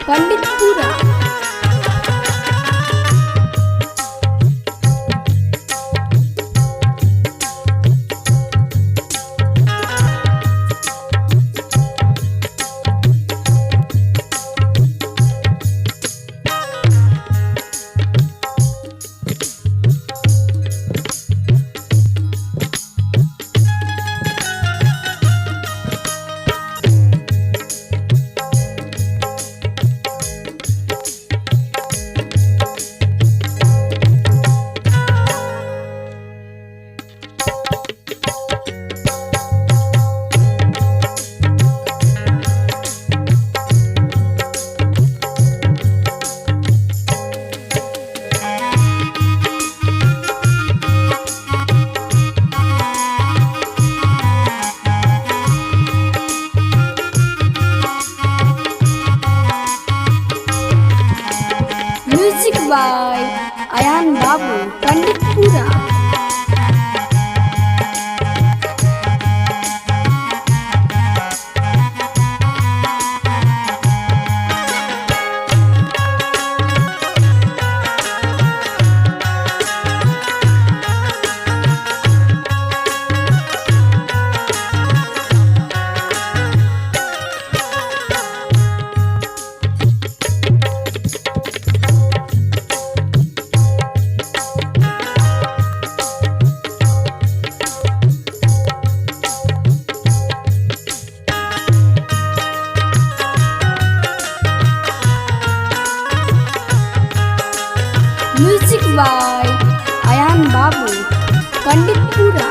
Panditpura. Music by Ayaan बाबू Panditpura. Music by Ayaan बाबू पंडितपुरा।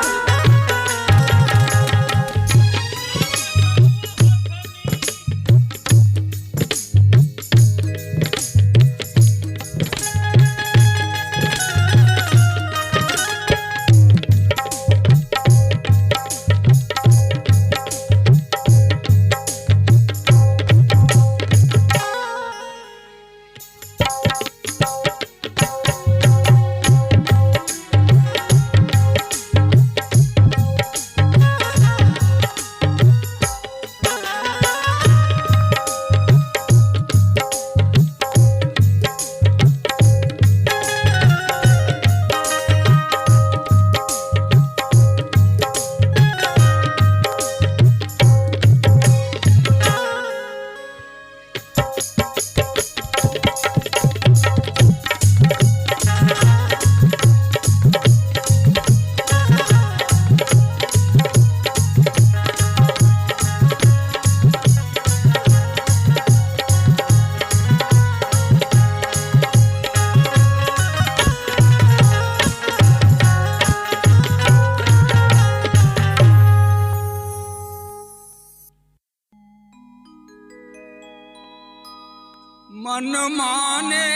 मन माने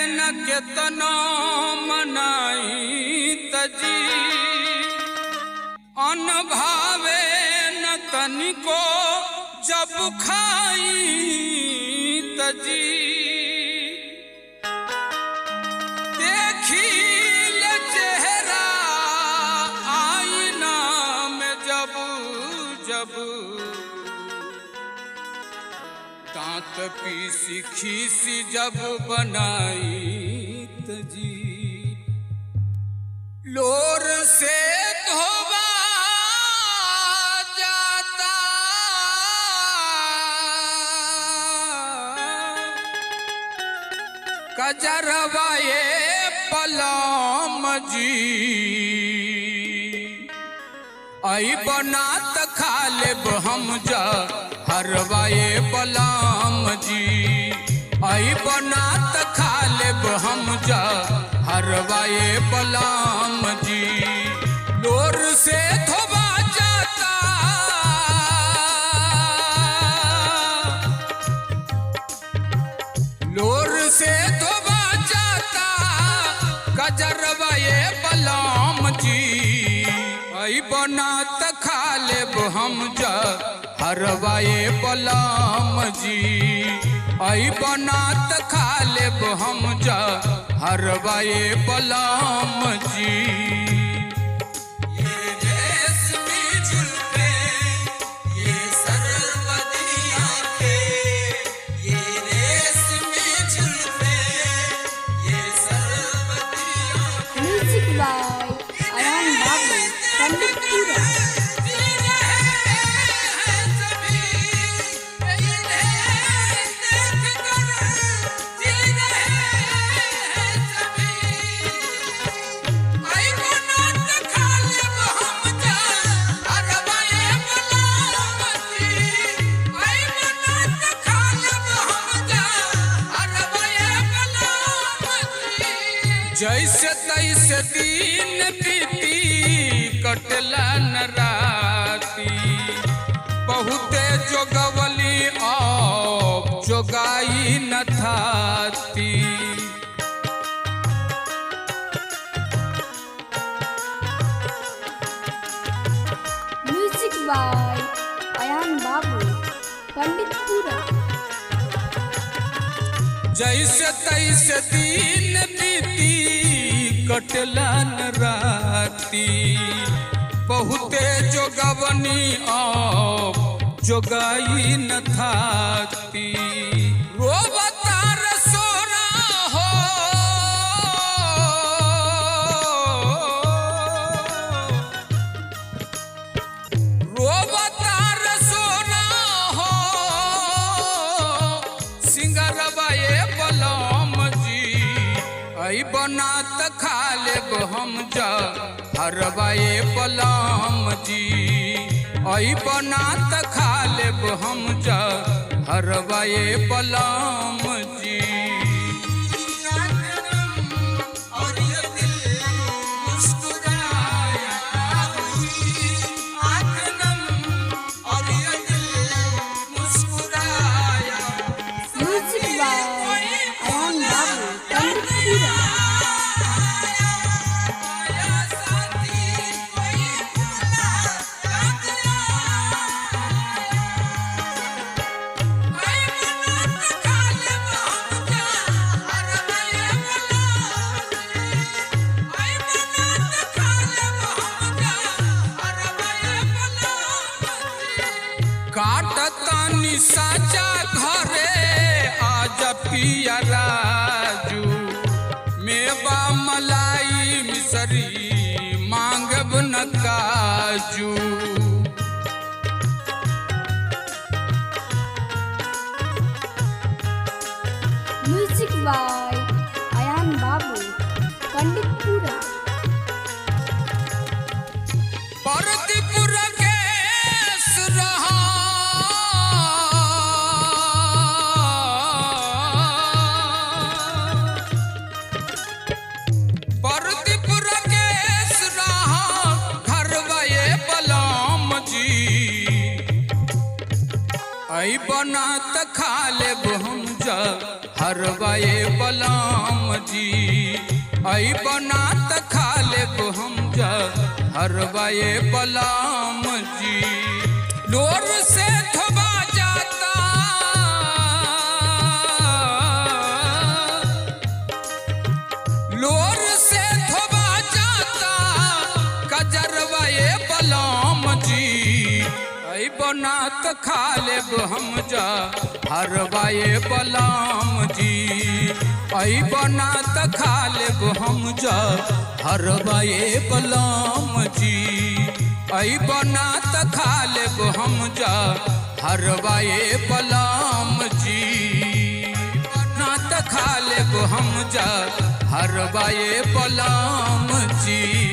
न केतनो मनाई तजी, अन भावे न तनिको जब खाई तजी। देखी ले चेहरा आईना में जब जब, दांत पीसी खीसी जब बनाई तजी। लोर से धोबा जाता कजरवा ये पलाम जी, आई बनात खा लेब हम जा हरवाए बलाम जी। आई बनात खा लेब हम जा हरवाए बलाम जी। लोर से धोबा जाता लोर से धोबा जाता कजरवाए बलाम जी। आई बनात खा लेब हम जा हरवाए बलाम जी। आई बनात खा लेब हम जा हरवाए बलाम जी। ये रेशमी जुल्फे, ये सरल बदिया के, ये रेशमी जैसे तैसे दिन बीती कटला न राती बहुते जोगवली अब जोगाई न थाती म्यूजिक बाय अयान बाबू पंडितपुरा। जैसे तैसे दिन बीती कटला न राती बहुते जोगवनी अब जोगाई न थाती रोबतार सोना हो रोबतार सोना हो सिंगरबाए बलम जी आई बनात खा लेब हम जा हरबाए बलम जी आई बनात खा लेब हम जा हरबाए बलम जी और ये दिल मुस्कुराया आँख नम और ये दिल मुस्कुराया म्यूजिक बाय अयान बाबू पंडितपुरा। काटतानी साचा घरे आज पिया राजू मेवा मलाई मिसरी मांगब न काजू म्यूजिक बाय अयान बाबू पंडितपुरा। परदीपुर के सुरहा परदीपुर के सुरहा घरवाए बलम जी आई बनात खा लेब हम जा हरवाए बलम जी आई बनात खा लेब हम जा हरवाए बलम जी लोर से धोबा जाता लोर से धोबा जाता कजरवाए बलम जी आई बनात खा लेब हम जा हरवाए बलम जी आई बनात खा लेब हम जा हरवाए बलम जी आई बनात खा लेब हम जा हरवाए बलम जी बनात खा लेब हम जा हरवाए बलम जी।